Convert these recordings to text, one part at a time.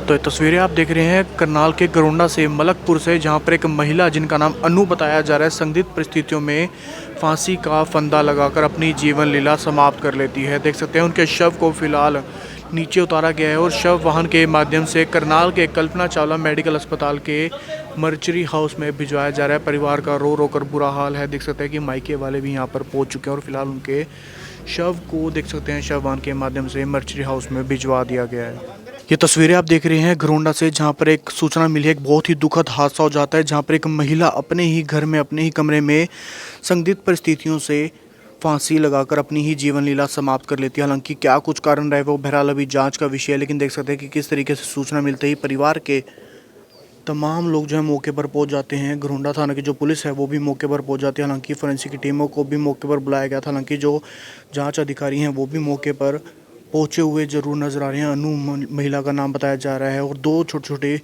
तो ये तस्वीरें आप देख रहे हैं करनाल के गरोंडा से, मलकपुर से, जहां पर एक महिला जिनका नाम अनु बताया जा रहा है संदिग्ध परिस्थितियों में फांसी का फंदा लगाकर अपनी जीवन लीला समाप्त कर लेती है। देख सकते हैं उनके शव को फिलहाल नीचे उतारा गया है और शव वाहन के माध्यम से करनाल के कल्पना चावला मेडिकल अस्पताल के मर्चरी हाउस में भिजवाया जा रहा है। परिवार का रो रो कर बुरा हाल है। देख सकते हैं कि मायके वाले भी यहाँ पर पहुँच चुके हैं और फिलहाल उनके शव को देख सकते हैं शव वाहन के माध्यम से मर्चरी हाउस में भिजवा दिया गया है। ये तस्वीरें आप देख रहे हैं घरोंडा से, जहां पर एक सूचना मिली है, एक बहुत ही दुखद हादसा हो जाता है जहां पर एक महिला अपने ही घर में अपने ही कमरे में संदिग्ध परिस्थितियों से फांसी लगाकर अपनी ही जीवन लीला समाप्त कर लेती है। हालांकि क्या कुछ कारण रहे वो बहरहाल अभी जांच का विषय है, लेकिन देख सकते हैं कि किस तरीके से सूचना मिलते ही परिवार के तमाम लोग जो है मौके पर पहुंच जाते हैं। घरोंडा थाना की जो पुलिस है वो भी मौके पर पहुंच जाती है। हालांकि फोरेंसिक की टीमों को भी मौके पर बुलाया गया था। हालांकि जो जाँच अधिकारी हैं वो भी मौके पर पहुँचे हुए ज़रूर नज़र आ रहे हैं। अनु महिला का नाम बताया जा रहा है और दो छोटे छोटे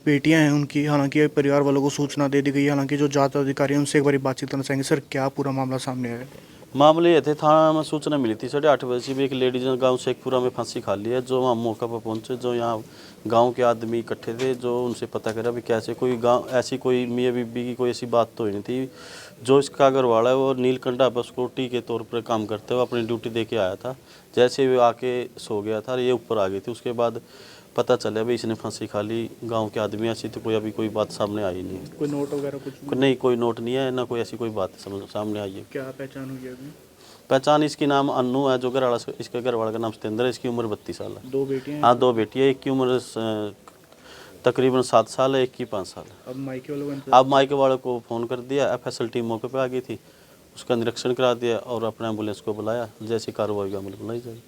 बेटियां हैं उनकी। हालांकि परिवार वालों को सूचना दे दी गई है। हालांकि जो जांच अधिकारी हैं उनसे एक बार बातचीत करना चाहेंगे। सर, क्या पूरा मामला सामने आया है? मामले ये थे, थाना में सूचना मिली थी 8:30 बजे भी एक लेडीज ने गांव शेखपुरा में फांसी खा ली है। जो हम मौका पर पहुंचे, जो यहाँ गांव के आदमी इकट्ठे थे, जो उनसे पता करा भी कैसे कोई गांव ऐसी कोई मियाँ बीबी की कोई ऐसी बात तो ही नहीं थी। जो इसका घर वाला है वो नीलकंठा पर सिक्योरिटी के तौर पर काम करते हुए अपनी ड्यूटी दे के आया था। जैसे वो आके सो गया था, ये ऊपर आ गई थी। उसके बाद पता चला भाई इसने फांसी खा ली। गांव के आदमी ऐसी तो कोई अभी कोई बात सामने आई नहीं। कोई नोट वगैरह कुछ नहीं, कोई नोट नहीं है, ना कोई ऐसी कोई बात सामने आई है। क्या पहचान हुई अभी? पहचान इसकी नाम अनु है। जो घर वाला, इसके घर वाले का नाम सतेंद्र है। इसकी उम्र 32 साल है। दो बेटियां? हाँ, दो बेटियाँ। एक की उम्र तकरीबन 7 साल है, एक की 5 साल है। अब मायके वालों को फ़ोन कर दिया। FSL टीम मौके पे आ गई थी, उसका निरीक्षण करा दिया और अपने एम्बुलेंस को बुलाया। जैसी कार्रवाई अमल बुलाई जाएगी।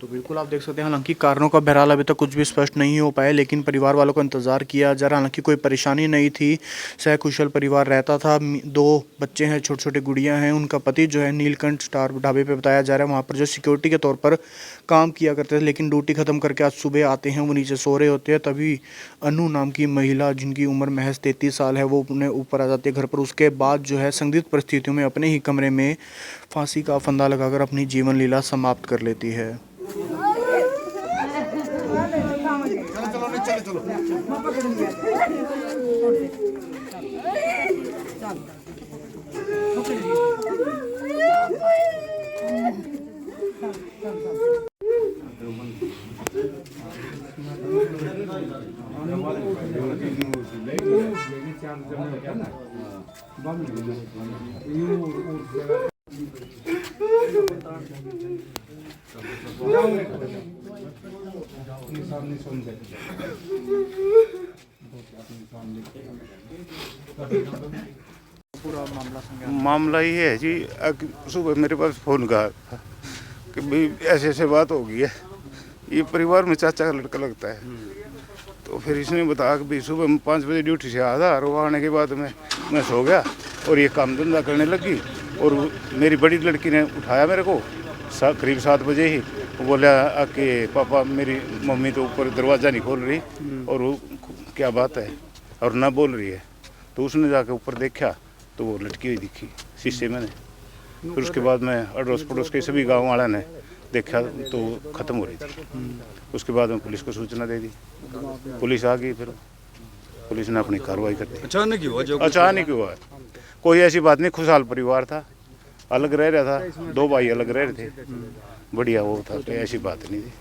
तो बिल्कुल आप देख सकते हैं। हालांकि कारणों का बहरहाल अभी तक कुछ भी स्पष्ट नहीं हो पाया, लेकिन परिवार वालों को इंतजार किया जा रहा। हालांकि कोई परेशानी नहीं थी, सहकुशल परिवार रहता था। 2 बच्चे हैं, छोटे छोटे गुड़ियां हैं। उनका पति जो है नीलकंठ स्टार ढाबे पे बताया जा रहा है वहाँ पर जो सिक्योरिटी के तौर पर काम किया करते थे, लेकिन ड्यूटी ख़त्म करके आज सुबह आते हैं, वो नीचे सो रहे होते हैं। तभी अनु नाम की महिला, जिनकी उम्र महज 33 साल है, वो अपने ऊपर आ जाती है घर पर। उसके बाद जो है संदिग्ध परिस्थितियों में अपने ही कमरे में फांसी का फंदा लगाकर अपनी जीवन लीला समाप्त कर लेती है। पूरा मामला ये है जी, सुबह मेरे पास फ़ोन कहा था कि भाई ऐसे ऐसे बात हो गई है। ये परिवार में चाचा का लड़का लगता है। तो फिर इसने बताया कि भाई सुबह मैं 5 बजे ड्यूटी से आया था और वो आने के बाद मैं सो गया और ये काम धंधा करने लगी। और मेरी बड़ी लड़की ने उठाया मेरे को करीब 7 बजे ही। वो बोला कि पापा मेरी मम्मी तो ऊपर दरवाज़ा नहीं खोल रही और वो क्या बात है और ना बोल रही है। तो उसने जाकर ऊपर देखा तो वो लटकी हुई दिखी शीशे में। फिर उसके बाद मैं अड़ोस पड़ोस के सभी गाँव वालों ने देखा तो ख़त्म हो रही थी। उसके बाद में पुलिस को सूचना दे दी। पुलिस आ गई, फिर पुलिस ने अपनी कार्रवाई कर दी। अचानक हुआ है, कोई ऐसी बात नहीं। खुशहाल परिवार था, अलग रह रहा था, 2 भाई अलग रह रहे थे, बढ़िया वो था, कोई ऐसी बात नहीं थी।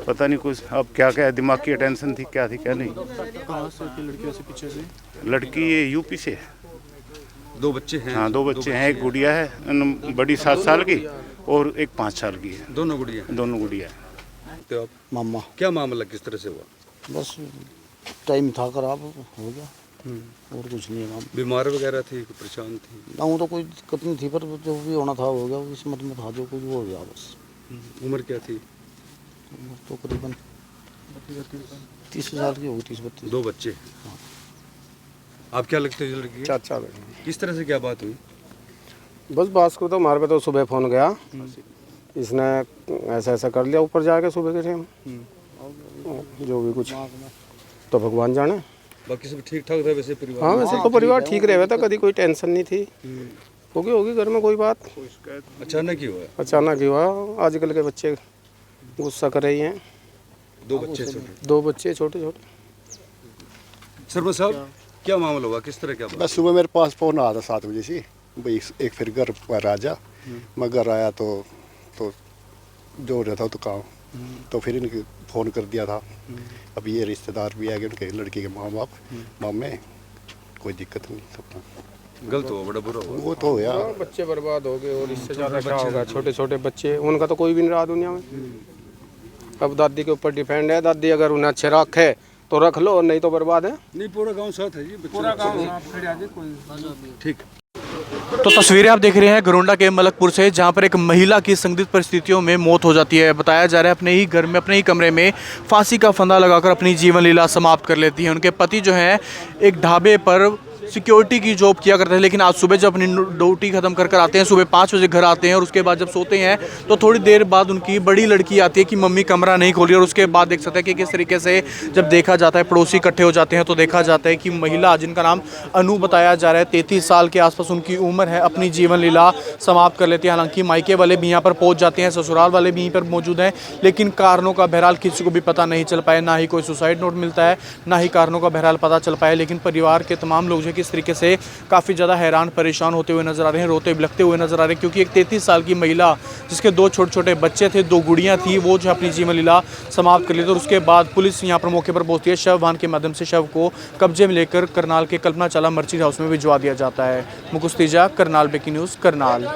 पता नहीं कुछ अब क्या क्या दिमाग की टेंशन थी, क्या थी क्या नहीं। कहाँ से थी लड़की? ऐसे पीछे से? लड़की ये यूपी से है। दो बच्चे हैं? हाँ, दो बच्चे हैं, एक गुड़िया है बड़ी 7 साल की और एक 5 साल की है। दोनों गुड़िया? दोनों गुड़िया। तो आप मामा क्या मामला किस तरह से हुआ? बस टाइम था खराब हो गया और कुछ नहीं है मामा। बीमार वगैरह थी, परेशान थी? ना वो तो कोई दिक्कत नहीं थी, पर जो भी होना था हो गया, इस मत में था जो कुछ वो हो गया बस। उम्र क्या थी? उम्र तो करीबन 30 साल की होगी, 30-32। दो बच्चे। आप क्या लगते हो लड़की के? चाचा लगे। किस तरह से क्या बात हुई? बस बात को तो हमारे पे तो सुबह फ़ोन गया, इसने ऐसा ऐसा कर लिया ऊपर जाके सुबह के टाइम, जो भी कुछ तो भगवान जाने। बाकी सब ठीक ठाक था वैसे परिवार? हाँ, वैसे तो परिवार ठीक रहे था, कभी कोई टेंशन नहीं थी। होगी घर में कोई बात, अचानक ही हुआ? अचानक ही हुआ। आजकल के बच्चे गुस्सा कर रही हैं। दो बच्चे छोटे? दो बच्चे छोटे छोटे। सरपंच साहब क्या मामला हुआ, किस तरह क्या बात? बस सुबह मेरे पास फ़ोन आया था 7 बजे से, भाई एक फिर घर पर आ जा। मैं घर आया तो जो रहता तो काम, तो फिर इनके फ़ोन कर दिया था। अब ये रिश्तेदार भी आ गए, उनके लड़की के माँ बाप, मामे, कोई दिक्कत नहीं, सब गलत हुआ, बड़ा बुरा हुआ। वो तो हो गया। बच्चे बर्बाद हो गए और इससे ज़्यादा क्या होगा। छोटे छोटे बच्चे, उनका तो कोई भी नहीं रहा दुनिया में। अब दादी के ऊपर डिपेंड है, दादी अगर उन्हें अच्छे रखे तो रख लो और नहीं तो बर्बाद है। नहीं, पूरा गांव साथ है जी, पूरा गाँव साथ खड़े आजे कोई। ठीक। तो तस्वीरें आप देख रहे हैं गरोंडा के मलकपुर से, जहां पर एक महिला की संदिग्ध परिस्थितियों में मौत हो जाती है। बताया जा रहा है अपने ही घर में, अपने ही कमरे में फांसी का फंदा लगाकर अपनी जीवन लीला समाप्त कर लेती हैं। उनके पति जो हैं एक ढाबे पर सिक्योरिटी की जॉब किया करते हैं, लेकिन आज सुबह जब अपनी ड्यूटी खत्म कर आते हैं, सुबह 5 बजे घर आते हैं और उसके बाद जब सोते हैं तो थोड़ी देर बाद उनकी बड़ी लड़की आती है कि मम्मी कमरा नहीं खोली। और उसके बाद देख सकते हैं कि किस तरीके से जब देखा जाता है, पड़ोसी इकट्ठे हो जाते हैं तो देखा जाता है कि महिला जिनका नाम अनु बताया जा रहा है, 33 साल के आसपास उनकी उम्र है, अपनी जीवन लीला समाप्त कर लेती है। हालांकि मायके वाले भी यहाँ पर पहुँच जाते हैं, ससुराल वाले भी यहीं पर मौजूद हैं, लेकिन कारणों का बहरहाल किसी को भी पता नहीं चल पाया। ना ही कोई सुसाइड नोट मिलता है, ना ही कारणों का बहरहाल पता चल पाया। लेकिन परिवार के तमाम लोग जो किस तरीके से काफ़ी ज़्यादा हैरान परेशान होते हुए नजर आ रहे हैं, रोते बिलखते हुए नजर आ रहे हैं, क्योंकि एक 33 साल की महिला जिसके 2 छोटे छोटे बच्चे थे, 2 गुड़ियां थी, वो जो अपनी जीवन लीला समाप्त कर ली। तो उसके बाद पुलिस यहां पर मौके पर पहुंचती है, शव वाहन के माध्यम से शव को कब्जे में लेकर करनाल के कल्पना चावला मर्चेंट हाउस में भिजवा दिया जाता है। मुकुश तीजा, करनाल ब्रेकिंग न्यूज़, करनाल।